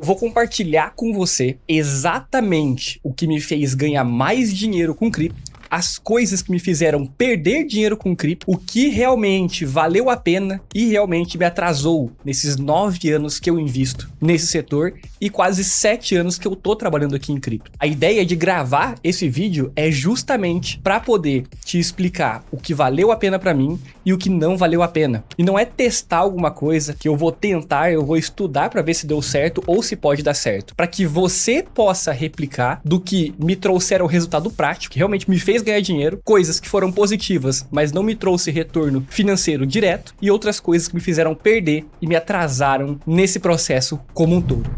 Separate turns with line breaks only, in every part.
Vou compartilhar com você exatamente o que me fez ganhar mais dinheiro com cripto, as coisas que me fizeram perder dinheiro com cripto, o que realmente valeu a pena e realmente me atrasou nesses 9 anos que eu invisto nesse setor e quase 7 anos que eu tô trabalhando aqui em cripto. A ideia de gravar esse vídeo é justamente para poder te explicar o que valeu a pena para mim e o que não valeu a pena. E não é testar alguma coisa que eu vou tentar, eu vou estudar para ver se deu certo ou se pode dar certo, para que você possa replicar do que me trouxeram o resultado prático, que realmente me fez ganhar dinheiro, coisas que foram positivas, mas não me trouxe retorno financeiro direto, e outras coisas que me fizeram perder e me atrasaram nesse processo como um todo.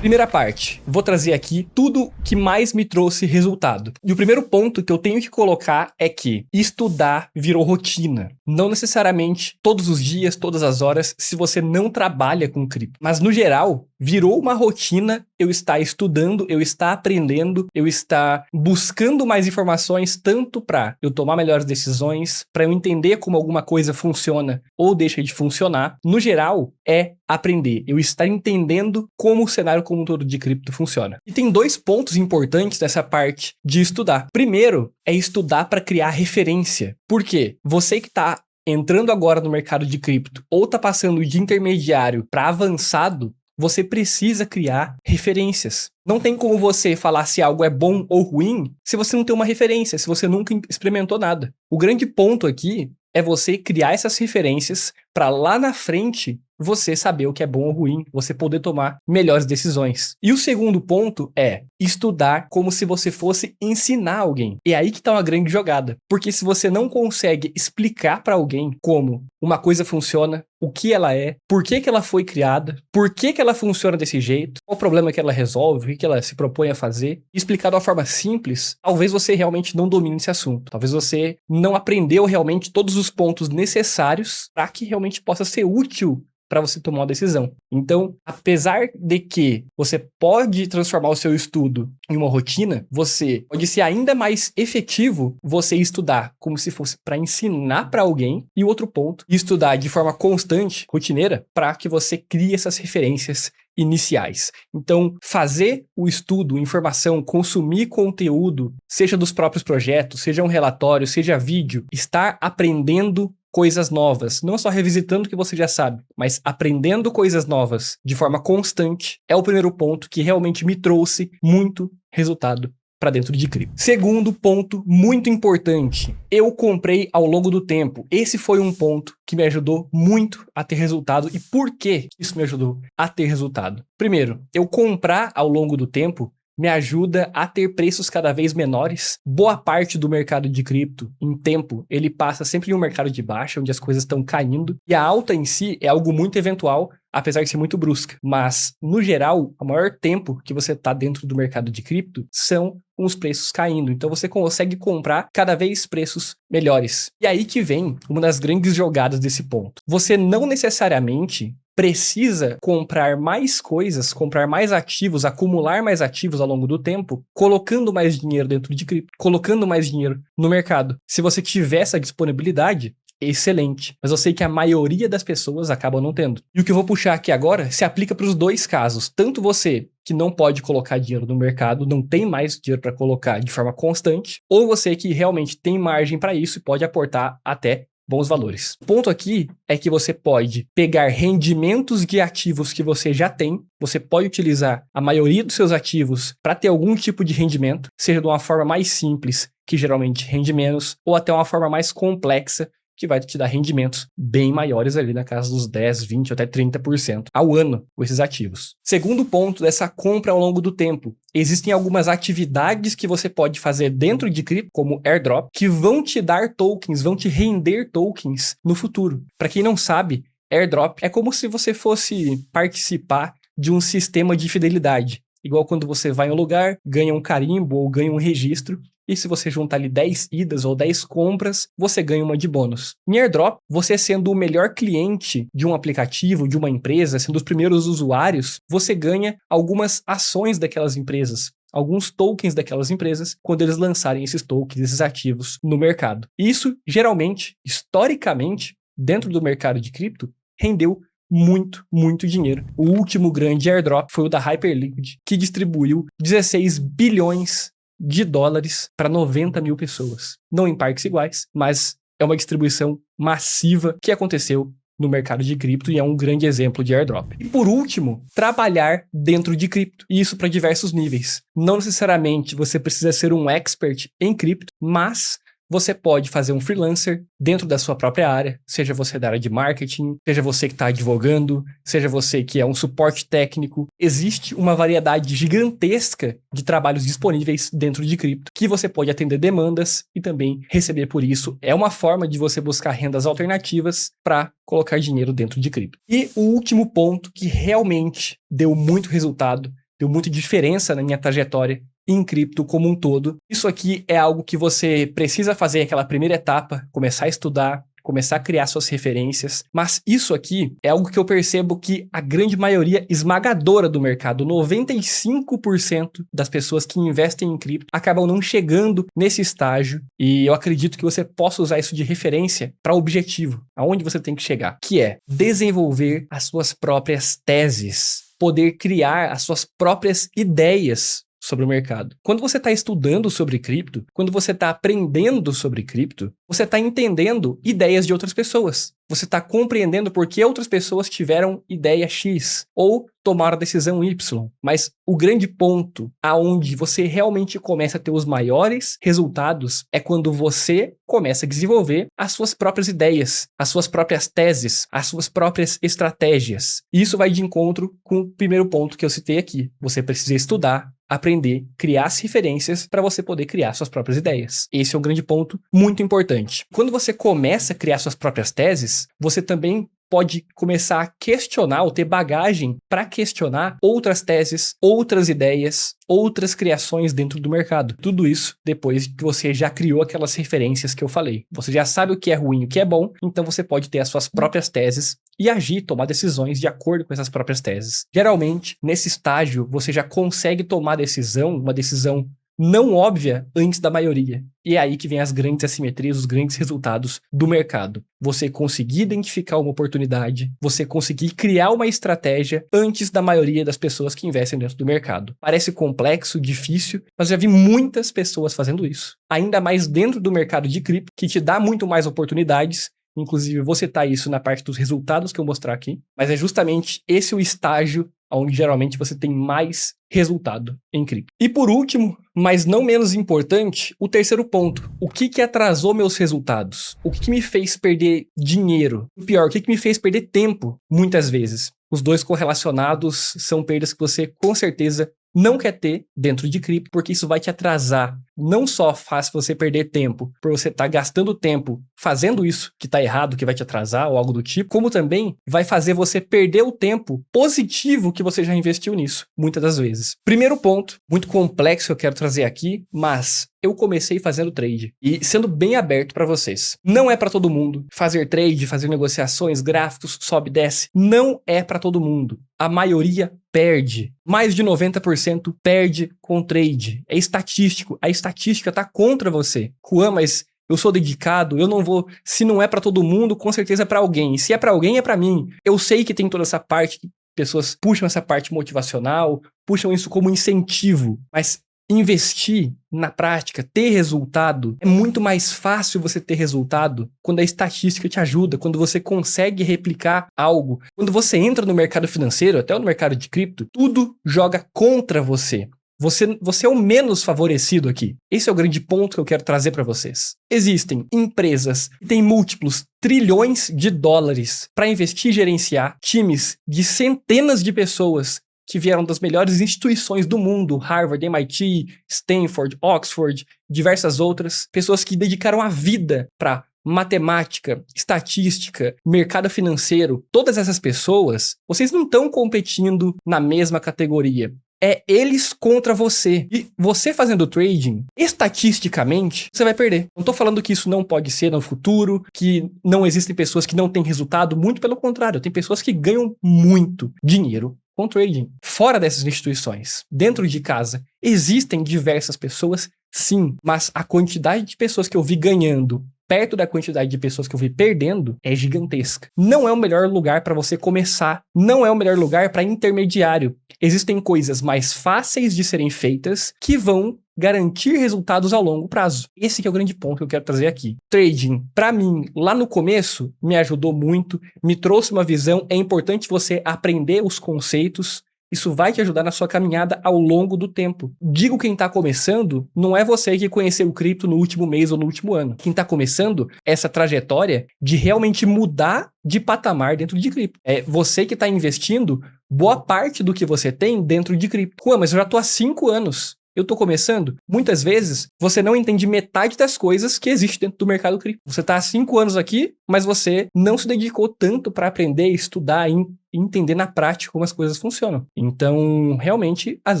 Primeira parte, vou trazer aqui tudo que mais me trouxe resultado. E o primeiro ponto que eu tenho que colocar é que estudar virou rotina. Não necessariamente todos os dias, todas as horas, se você não trabalha com cripto. Mas no geral, virou uma rotina eu estar estudando, eu estar aprendendo, eu estar buscando mais informações, tanto para eu tomar melhores decisões, para eu entender como alguma coisa funciona ou deixa de funcionar. No geral, é aprender, eu estar entendendo como o cenário como um todo de cripto funciona. E tem dois pontos importantes nessa parte de estudar. Primeiro, é estudar para criar referência. Por quê? Você que está entrando agora no mercado de cripto ou está passando de intermediário para avançado, você precisa criar referências. Não tem como você falar se algo é bom ou ruim se você não tem uma referência, se você nunca experimentou nada. O grande ponto aqui é você criar essas referências para lá na frente você saber o que é bom ou ruim, você poder tomar melhores decisões. E o segundo ponto é estudar como se você fosse ensinar alguém. É aí que está uma grande jogada. Porque se você não consegue explicar para alguém como uma coisa funciona, o que ela é, por que ela foi criada, por que ela funciona desse jeito, qual o problema que ela resolve, o que ela se propõe a fazer, explicar de uma forma simples, talvez você realmente não domine esse assunto. Talvez você não aprendeu realmente todos os pontos necessários para que realmente possa ser útil para você tomar uma decisão. Então, apesar de que você pode transformar o seu estudo em uma rotina, você pode ser ainda mais efetivo você estudar como se fosse para ensinar para alguém. E o outro ponto, estudar de forma constante, rotineira, para que você crie essas referências iniciais. Então, fazer o estudo, informação, consumir conteúdo, seja dos próprios projetos, seja um relatório, seja vídeo, estar aprendendo coisas novas, não só revisitando o que você já sabe, mas aprendendo coisas novas de forma constante, é o primeiro ponto que realmente me trouxe muito resultado para dentro de cripto. Segundo ponto muito importante, eu comprei ao longo do tempo. Esse foi um ponto que me ajudou muito a ter resultado. E por que isso me ajudou a ter resultado? Primeiro, eu comprar ao longo do tempo me ajuda a ter preços cada vez menores. Boa parte do mercado de cripto, em tempo, ele passa sempre em um mercado de baixa, onde as coisas estão caindo. E a alta em si é algo muito eventual, apesar de ser muito brusca. Mas, no geral, o maior tempo que você está dentro do mercado de cripto são com os preços caindo. Então você consegue comprar cada vez preços melhores. E aí que vem uma das grandes jogadas desse ponto. Você não necessariamente precisa comprar mais coisas, comprar mais ativos, acumular mais ativos ao longo do tempo, colocando mais dinheiro dentro de cripto, colocando mais dinheiro no mercado. Se você tiver essa disponibilidade, excelente. Mas eu sei que a maioria das pessoas acabam não tendo. E o que eu vou puxar aqui agora se aplica para os dois casos. Tanto você que não pode colocar dinheiro no mercado, não tem mais dinheiro para colocar de forma constante, ou você que realmente tem margem para isso e pode aportar até bons valores. O ponto aqui é que você pode pegar rendimentos de ativos que você já tem, você pode utilizar a maioria dos seus ativos para ter algum tipo de rendimento, seja de uma forma mais simples, que geralmente rende menos, ou até uma forma mais complexa, que vai te dar rendimentos bem maiores ali na casa dos 10, 20 até 30% ao ano com esses ativos. Segundo ponto dessa compra ao longo do tempo, existem algumas atividades que você pode fazer dentro de cripto, como airdrop, que vão te dar tokens, vão te render tokens no futuro. Para quem não sabe, airdrop é como se você fosse participar de um sistema de fidelidade. Igual quando você vai em um lugar, ganha um carimbo ou ganha um registro, e se você juntar ali 10 idas ou 10 compras, você ganha uma de bônus. Em airdrop, você sendo o melhor cliente de um aplicativo, de uma empresa, sendo os primeiros usuários, você ganha algumas ações daquelas empresas, alguns tokens daquelas empresas, quando eles lançarem esses tokens, esses ativos no mercado. Isso, geralmente, historicamente, dentro do mercado de cripto, rendeu muito, muito dinheiro. O último grande airdrop foi o da Hyperliquid, que distribuiu 16 bilhões de dólares para 90 mil pessoas. Não em parques iguais, mas é uma distribuição massiva que aconteceu no mercado de cripto e é um grande exemplo de airdrop. E por último, trabalhar dentro de cripto. E isso para diversos níveis. Não necessariamente você precisa ser um expert em cripto, mas você pode fazer um freelancer dentro da sua própria área, seja você da área de marketing, seja você que está advogando, seja você que é um suporte técnico. Existe uma variedade gigantesca de trabalhos disponíveis dentro de cripto, que você pode atender demandas e também receber por isso. É uma forma de você buscar rendas alternativas para colocar dinheiro dentro de cripto. E o último ponto que realmente deu muito resultado, deu muita diferença na minha trajetória em cripto como um todo. Isso aqui é algo que você precisa fazer aquela primeira etapa, começar a estudar, começar a criar suas referências, mas isso aqui é algo que eu percebo que a grande maioria esmagadora do mercado, 95% das pessoas que investem em cripto, acabam não chegando nesse estágio, e eu acredito que você possa usar isso de referência para o objetivo, aonde você tem que chegar, que é desenvolver as suas próprias teses, poder criar as suas próprias ideias sobre o mercado. Quando você está estudando sobre cripto, quando você está aprendendo sobre cripto, você está entendendo ideias de outras pessoas. Você está compreendendo por que outras pessoas tiveram ideia X ou tomaram a decisão Y. Mas o grande ponto aonde você realmente começa a ter os maiores resultados é quando você começa a desenvolver as suas próprias ideias, as suas próprias teses, as suas próprias estratégias. E isso vai de encontro com o primeiro ponto que eu citei aqui. Você precisa estudar, aprender, criar as referências para você poder criar suas próprias ideias. Esse é um grande ponto muito importante. Quando você começa a criar suas próprias teses, você também pode começar a questionar ou ter bagagem para questionar outras teses, outras ideias, outras criações dentro do mercado. Tudo isso depois que você já criou aquelas referências que eu falei. Você já sabe o que é ruim e o que é bom, então você pode ter as suas próprias teses e agir, tomar decisões de acordo com essas próprias teses. Geralmente, nesse estágio, você já consegue tomar uma decisão não óbvia antes da maioria. E é aí que vem as grandes assimetrias, os grandes resultados do mercado. Você conseguir identificar uma oportunidade, você conseguir criar uma estratégia antes da maioria das pessoas que investem dentro do mercado. Parece complexo, difícil, mas eu já vi muitas pessoas fazendo isso. Ainda mais dentro do mercado de cripto, que te dá muito mais oportunidades. Inclusive, vou citar isso na parte dos resultados que eu mostrar aqui. Mas é justamente esse o estágio onde geralmente você tem mais resultado em cripto. E por último, mas não menos importante, o terceiro ponto. O que atrasou meus resultados? O que me fez perder dinheiro? O pior, o que me fez perder tempo? Muitas vezes. Os dois correlacionados são perdas que você com certeza não quer ter dentro de cripto, porque isso vai te atrasar. Não só faz você perder tempo, por você estar gastando tempo fazendo isso que está errado, que vai te atrasar ou algo do tipo, como também vai fazer você perder o tempo positivo que você já investiu nisso, muitas das vezes. Primeiro ponto, muito complexo que eu quero trazer aqui, mas eu comecei fazendo trade. E sendo bem aberto para vocês, não é para todo mundo. Fazer trade, fazer negociações, gráficos, sobe e desce, não é para todo mundo. A maioria perde. Mais de 90% perde com trade. É estatístico. A estatística tá contra você. Juan, mas eu sou dedicado, eu não vou... Se não é para todo mundo, com certeza é para alguém. E se é para alguém, é para mim. Eu sei que tem toda essa parte, que pessoas puxam essa parte motivacional, puxam isso como incentivo. Mas investir na prática, ter resultado, é muito mais fácil você ter resultado quando a estatística te ajuda, quando você consegue replicar algo. Quando você entra no mercado financeiro, até no mercado de cripto, tudo joga contra você. Você é o menos favorecido aqui. Esse é o grande ponto que eu quero trazer para vocês. Existem empresas que têm múltiplos trilhões de dólares para investir e gerenciar, times de centenas de pessoas que vieram das melhores instituições do mundo, Harvard, MIT, Stanford, Oxford, diversas outras, pessoas que dedicaram a vida para matemática, estatística, mercado financeiro. Todas essas pessoas, vocês não estão competindo na mesma categoria. É eles contra você. E você fazendo trading, estatisticamente, você vai perder. Não tô falando que isso não pode ser no futuro, que não existem pessoas que não têm resultado. Muito pelo contrário, tem pessoas que ganham muito dinheiro com trading. Fora dessas instituições, dentro de casa, existem diversas pessoas, sim. Mas a quantidade de pessoas que eu vi ganhando perto da quantidade de pessoas que eu vi perdendo, é gigantesca. Não é o melhor lugar para você começar, não é o melhor lugar para intermediário. Existem coisas mais fáceis de serem feitas que vão garantir resultados a longo prazo. Esse que é o grande ponto que eu quero trazer aqui. Trading, para mim, lá no começo, me ajudou muito, me trouxe uma visão. É importante você aprender os conceitos. Isso vai te ajudar na sua caminhada ao longo do tempo. Digo quem está começando, não é você que conheceu o cripto no último mês ou no último ano. Quem está começando essa trajetória de realmente mudar de patamar dentro de cripto. É você que está investindo boa parte do que você tem dentro de cripto. Ué, mas eu já estou há 5 anos. Eu tô começando. Muitas vezes, você não entende metade das coisas que existem dentro do mercado cripto. Você tá há 5 anos aqui, mas você não se dedicou tanto para aprender, estudar e entender na prática como as coisas funcionam. Então, realmente, às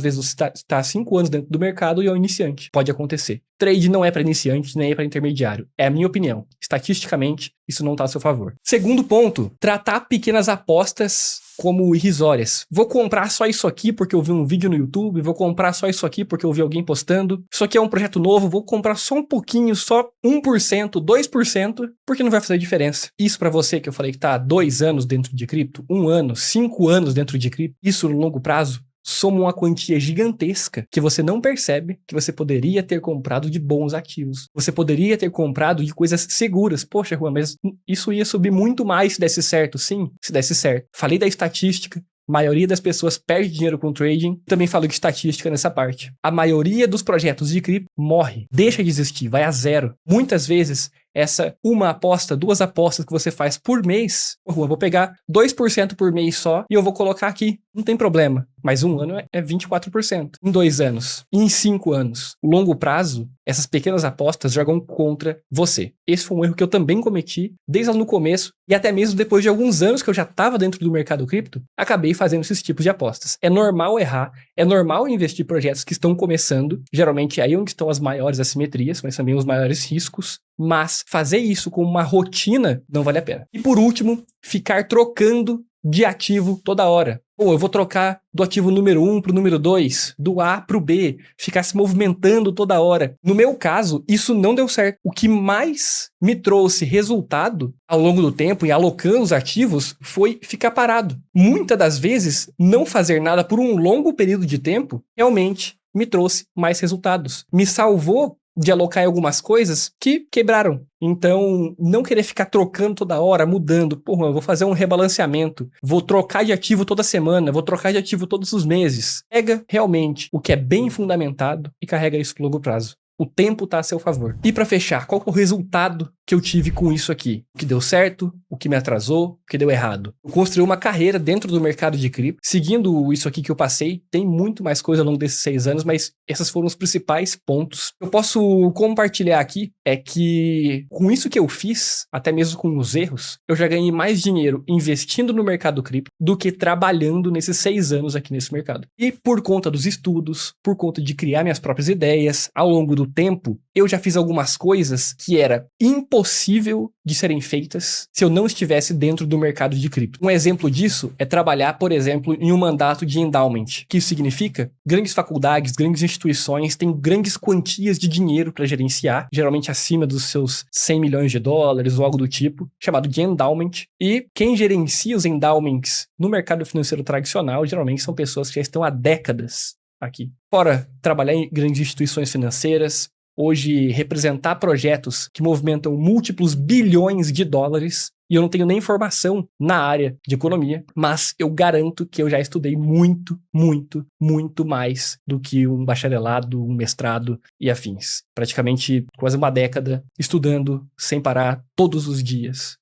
vezes você tá há 5 anos dentro do mercado e é um iniciante. Pode acontecer. Trade não é para iniciante, nem é para intermediário. É a minha opinião. Estatisticamente, isso não tá a seu favor. Segundo ponto, tratar pequenas apostas como irrisórias. Vou comprar só isso aqui porque eu vi um vídeo no YouTube, vou comprar só isso aqui porque eu vi alguém postando. Isso aqui é um projeto novo, vou comprar só um pouquinho, só 1%, 2%, porque não vai fazer diferença. Isso para você que eu falei que tá há 2 anos dentro de cripto, 1 ano, 5 anos dentro de cripto, isso no longo prazo, soma uma quantia gigantesca que você não percebe que você poderia ter comprado de bons ativos. Você poderia ter comprado de coisas seguras. Poxa, Juan, mas isso ia subir muito mais se desse certo. Sim, se desse certo. Falei da estatística. A maioria das pessoas perde dinheiro com trading. Também falo de estatística nessa parte. A maioria dos projetos de cripto morre. Deixa de existir, vai a zero. Muitas vezes, essa uma aposta, 2 apostas que você faz por mês, eu vou pegar 2% por mês só e eu vou colocar aqui. Não tem problema. Mas 1 ano é 24%. Em 2 anos. E em 5 anos. Longo prazo, essas pequenas apostas jogam contra você. Esse foi um erro que eu também cometi desde lá no começo e até mesmo depois de alguns anos que eu já estava dentro do mercado cripto, acabei fazendo esses tipos de apostas. É normal errar, é normal investir em projetos que estão começando, geralmente é aí onde estão as maiores assimetrias, mas também os maiores riscos, mas fazer isso como uma rotina não vale a pena. E por último, ficar trocando de ativo toda hora. Pô, eu vou trocar do ativo número 1 para o número 2, do A para o B, ficar se movimentando toda hora. No meu caso, isso não deu certo. O que mais me trouxe resultado ao longo do tempo e alocando os ativos foi ficar parado. Muitas das vezes, não fazer nada por um longo período de tempo realmente me trouxe mais resultados. Me salvou de alocar em algumas coisas que quebraram. Então, não querer ficar trocando toda hora, mudando. Porra, eu vou fazer um rebalanceamento. Vou trocar de ativo toda semana. Vou trocar de ativo todos os meses. Pega realmente o que é bem fundamentado e carrega isso pro longo prazo. O tempo tá a seu favor. E para fechar, qual que é o resultado que eu tive com isso aqui? O que deu certo, o que me atrasou, o que deu errado. Eu construí uma carreira dentro do mercado de cripto, seguindo isso aqui que eu passei. Tem muito mais coisa ao longo desses 6 anos, mas esses foram os principais pontos. Eu posso compartilhar aqui é que com isso que eu fiz, até mesmo com os erros, eu já ganhei mais dinheiro investindo no mercado cripto do que trabalhando nesses 6 anos aqui nesse mercado. E por conta dos estudos, por conta de criar minhas próprias ideias, ao longo do tempo, eu já fiz algumas coisas que era impossível de serem feitas se eu não estivesse dentro do mercado de cripto. Um exemplo disso é trabalhar, por exemplo, em um mandato de endowment. O que isso significa? Grandes faculdades, grandes instituições têm grandes quantias de dinheiro para gerenciar, geralmente acima dos seus 100 milhões de dólares ou algo do tipo, chamado de endowment. E quem gerencia os endowments no mercado financeiro tradicional, geralmente são pessoas que já estão há décadas aqui. Fora trabalhar em grandes instituições financeiras, hoje representar projetos que movimentam múltiplos bilhões de dólares, e eu não tenho nem formação na área de economia, mas eu garanto que eu já estudei muito, muito, muito mais do que um bacharelado, um mestrado e afins. Praticamente quase uma década estudando sem parar todos os dias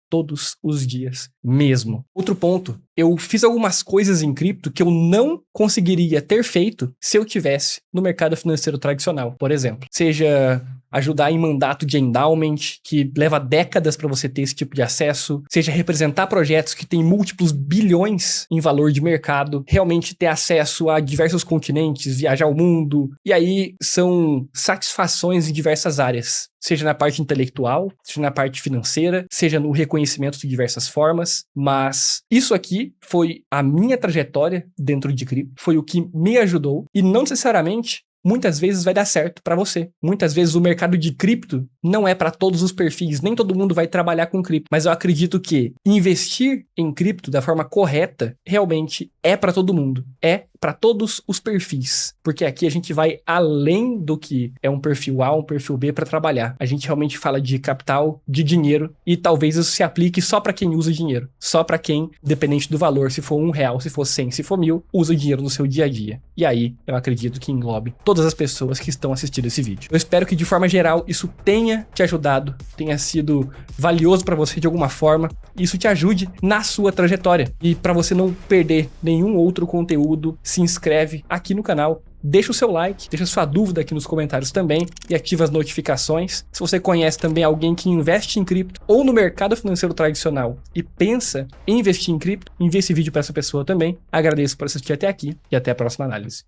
mesmo. Outro ponto, eu fiz algumas coisas em cripto que eu não conseguiria ter feito se eu tivesse no mercado financeiro tradicional, por exemplo. Seja ajudar em mandato de endowment, que leva décadas para você ter esse tipo de acesso, seja representar projetos que têm múltiplos bilhões em valor de mercado, realmente ter acesso a diversos continentes, viajar o mundo, e aí são satisfações em diversas áreas, seja na parte intelectual, seja na parte financeira, seja no reconhecimento de diversas formas, mas isso aqui foi a minha trajetória dentro de cripto, foi o que me ajudou, e não necessariamente muitas vezes vai dar certo para você. Muitas vezes o mercado de cripto não é para todos os perfis, nem todo mundo vai trabalhar com cripto, mas eu acredito que investir em cripto da forma correta realmente é para todo mundo, é para todos os perfis, porque aqui a gente vai além do que é um perfil A, um perfil B para trabalhar. A gente realmente fala de capital, de dinheiro, e talvez isso se aplique só para quem usa dinheiro, só para quem, independente do valor, se for R$1, se for 100, se for 1.000, usa dinheiro no seu dia a dia. E aí, eu acredito que englobe todas as pessoas que estão assistindo esse vídeo. Eu espero que de forma geral isso tenha te ajudado, tenha sido valioso para você de alguma forma, e isso te ajude na sua trajetória. E para você não perder nenhum outro conteúdo, se inscreve aqui no canal, deixa o seu like, deixa sua dúvida aqui nos comentários também e ativa as notificações. Se você conhece também alguém que investe em cripto ou no mercado financeiro tradicional e pensa em investir em cripto, envie esse vídeo para essa pessoa também. Agradeço por assistir até aqui e até a próxima análise.